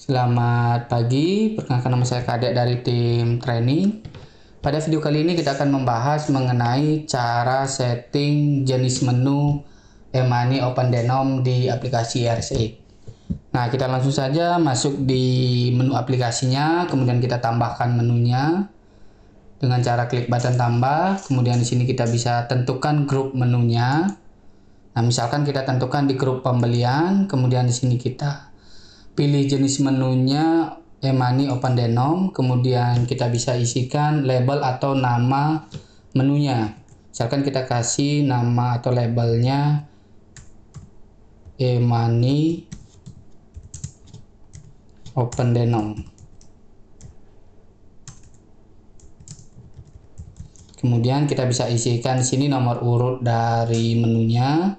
Selamat pagi, perkenalkan nama saya Kadek dari tim training. Pada video kali ini kita akan membahas mengenai cara setting jenis menu e-money Open Denom di aplikasi RSA. Nah, kita langsung saja masuk di menu aplikasinya, kemudian kita tambahkan menunya dengan cara klik button tambah. Kemudian di sini kita bisa tentukan grup menunya. Nah, misalkan kita tentukan di grup pembelian, kemudian di sini kita pilih jenis menunya e-money Open Denom, kemudian kita bisa isikan label atau nama menunya. Misalkan kita kasih nama atau labelnya e-money Open Denom. Kemudian kita bisa isikan di sini nomor urut dari menunya.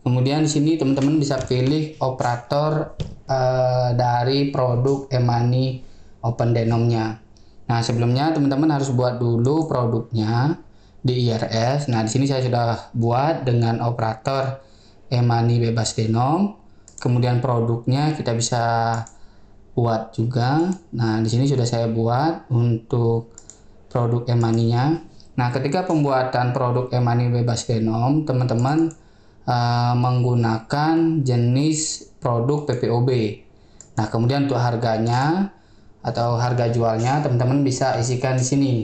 Kemudian di sini teman-teman bisa pilih operator dari produk e-money Open Denomnya. Nah, sebelumnya teman-teman harus buat dulu produknya di IRS. Nah, di sini saya sudah buat dengan operator e-money bebas denom. Kemudian produknya kita bisa buat juga. Nah, di sini sudah saya buat untuk produk e-money-nya. Nah, ketika pembuatan produk e-money bebas denom, teman-teman menggunakan jenis produk PPOB. Nah, kemudian untuk harganya atau harga jualnya teman-teman bisa isikan di sini.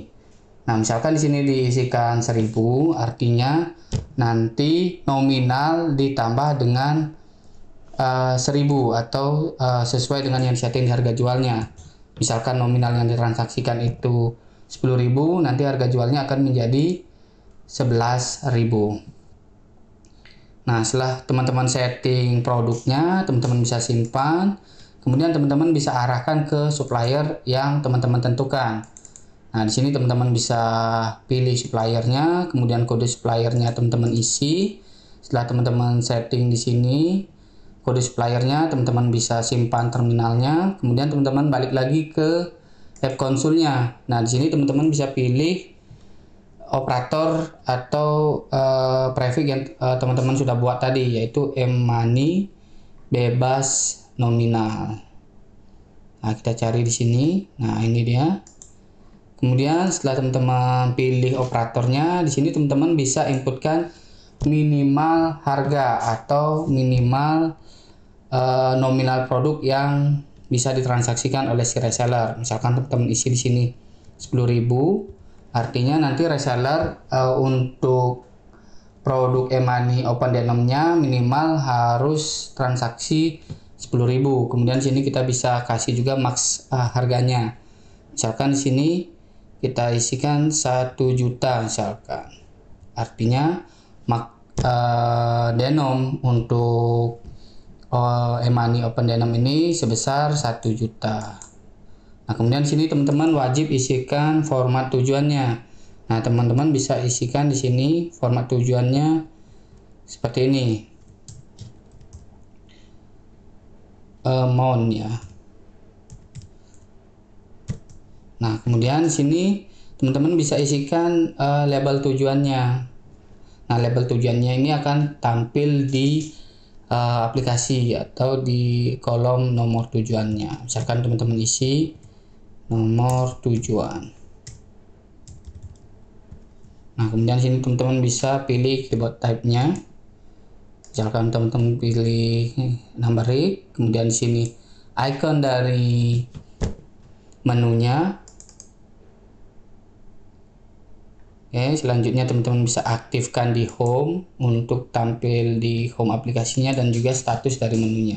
Nah, misalkan di sini diisikan 1000, artinya nanti nominal ditambah dengan 1000 atau sesuai dengan yang setting di harga jualnya. Misalkan nominal yang ditransaksikan itu 10.000, nanti harga jualnya akan menjadi 11.000. Nah, setelah teman-teman setting produknya, teman-teman bisa simpan. Kemudian teman-teman bisa arahkan ke supplier yang teman-teman tentukan. Nah, di sini teman-teman bisa pilih suppliernya, kemudian kode suppliernya teman-teman isi. Setelah teman-teman setting di sini, kode suppliernya teman-teman bisa simpan terminalnya. Kemudian teman-teman balik lagi ke app konsulnya. Nah, di sini teman-teman bisa pilih operator atau prefix yang teman-teman sudah buat tadi, yaitu e-money bebas nominal. Nah, kita cari di sini. Nah, ini dia. Kemudian setelah teman-teman pilih operatornya, di sini teman-teman bisa inputkan minimal harga atau minimal nominal produk yang bisa ditransaksikan oleh si reseller. Misalkan teman-teman isi di sini 10.000. Artinya nanti reseller untuk produk e-money Open Denomnya minimal harus transaksi 10.000. Kemudian sini kita bisa kasih juga max harganya. Misalkan di sini kita isikan 1 juta misalkan. Artinya denom untuk e-money Open Denom ini sebesar 1 juta. Nah, kemudian sini teman-teman wajib isikan format tujuannya. Nah, teman-teman bisa isikan di sini format tujuannya seperti ini. Amount ya. Nah, kemudian di sini teman-teman bisa isikan label tujuannya. Nah, label tujuannya ini akan tampil di aplikasi atau di kolom nomor tujuannya. Misalkan teman-teman isi nomor tujuan. Nah, kemudian sini teman-teman bisa pilih keyboard type-nya. Misalkan teman-teman pilih numbering, kemudian di sini icon dari menunya. Oke, selanjutnya teman-teman bisa aktifkan di home untuk tampil di home aplikasinya dan juga status dari menunya.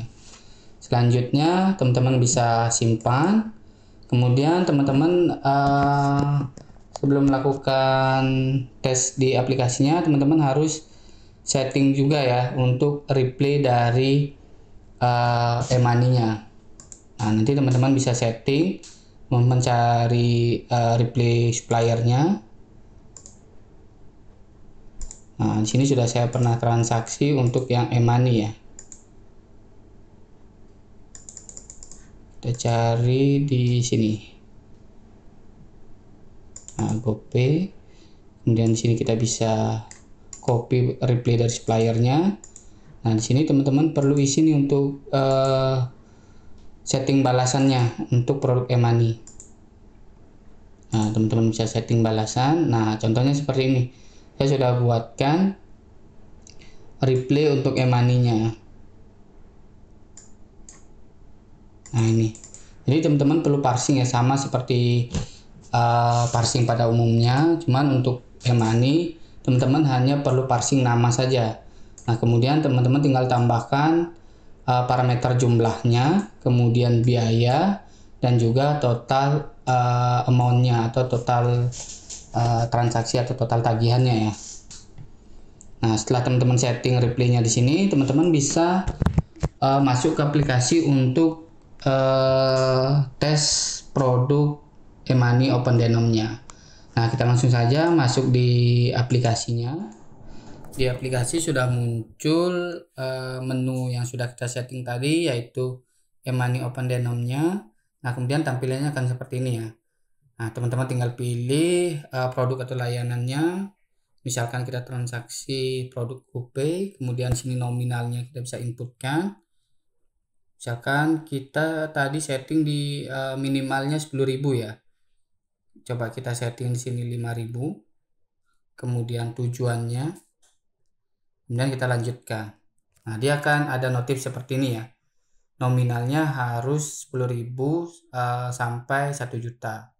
Selanjutnya teman-teman bisa simpan. Kemudian teman-teman sebelum melakukan tes di aplikasinya, teman-teman harus setting juga ya untuk replay dari e-money-nya. Nah, nanti teman-teman bisa setting mencari replay suppliernya. Nah, di sini sudah saya pernah transaksi untuk yang e-money ya. Kita cari di sini. Nah, GoPay. Kemudian di sini kita bisa copy replay dari suppliernya. Nah, di sini teman-teman perlu isi nih untuk setting balasannya untuk produk e-money. Nah, teman-teman bisa setting balasan. Nah, contohnya seperti ini. Saya sudah buatkan replay untuk e-money-nya. Nah, ini. Jadi teman-teman perlu parsing ya, sama seperti parsing pada umumnya, cuman untuk e-money teman-teman hanya perlu parsing nama saja. Nah, kemudian teman-teman tinggal tambahkan parameter jumlahnya, kemudian biaya, dan juga total amount-nya atau total transaksi atau total tagihannya ya. Nah, setelah teman-teman setting replaynya di sini, teman-teman bisa masuk ke aplikasi untuk tes produk e-money Open Denom-nya. Nah, kita langsung saja masuk di aplikasinya. Di aplikasi sudah muncul menu yang sudah kita setting tadi, yaitu e-money Open Denom-nya. Nah, kemudian tampilannya akan seperti ini ya. Nah, teman-teman tinggal pilih produk atau layanannya. Misalkan kita transaksi produk GoPay, kemudian sini nominalnya kita bisa inputkan. Misalkan kita tadi setting di minimalnya 10.000 ya. Coba kita setting di sini 5.000. Kemudian tujuannya. Kemudian kita lanjutkan. Nah, dia akan ada notif seperti ini ya. Nominalnya harus 10.000 sampai 1 juta.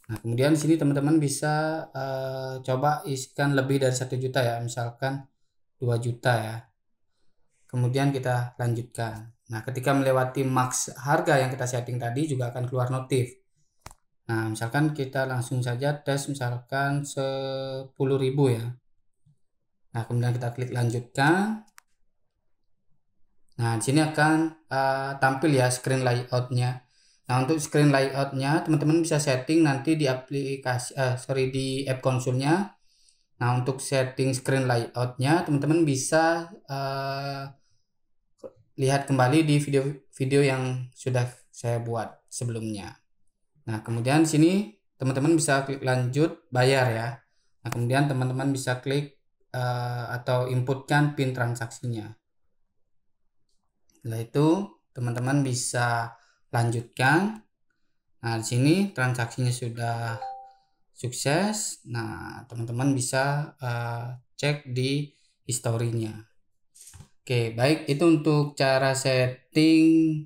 Nah, kemudian di sini teman-teman bisa coba isikan lebih dari 1 juta ya, misalkan 2 juta ya. Kemudian kita lanjutkan. Nah, ketika melewati max harga yang kita setting tadi juga akan keluar notif. Nah, misalkan kita langsung saja tes misalkan 10.000 ya. Nah, kemudian kita klik lanjutkan. Nah, di sini akan tampil ya screen layoutnya. Nah, untuk screen layoutnya teman-teman bisa setting nanti di aplikasi di app konsulnya. Nah, untuk setting screen layoutnya teman-teman bisa lihat kembali di video yang sudah saya buat sebelumnya. Nah, kemudian di sini teman-teman bisa klik lanjut bayar ya. Nah, kemudian teman-teman bisa klik atau inputkan PIN transaksinya. Setelah itu teman-teman bisa lanjutkan. Nah, di sini transaksinya sudah sukses. Nah, teman-teman bisa cek di historinya. Oke, baik, itu untuk cara setting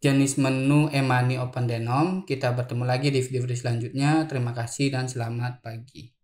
jenis menu e-money Open Denom. Kita bertemu lagi di video-video selanjutnya. Terima kasih dan selamat pagi.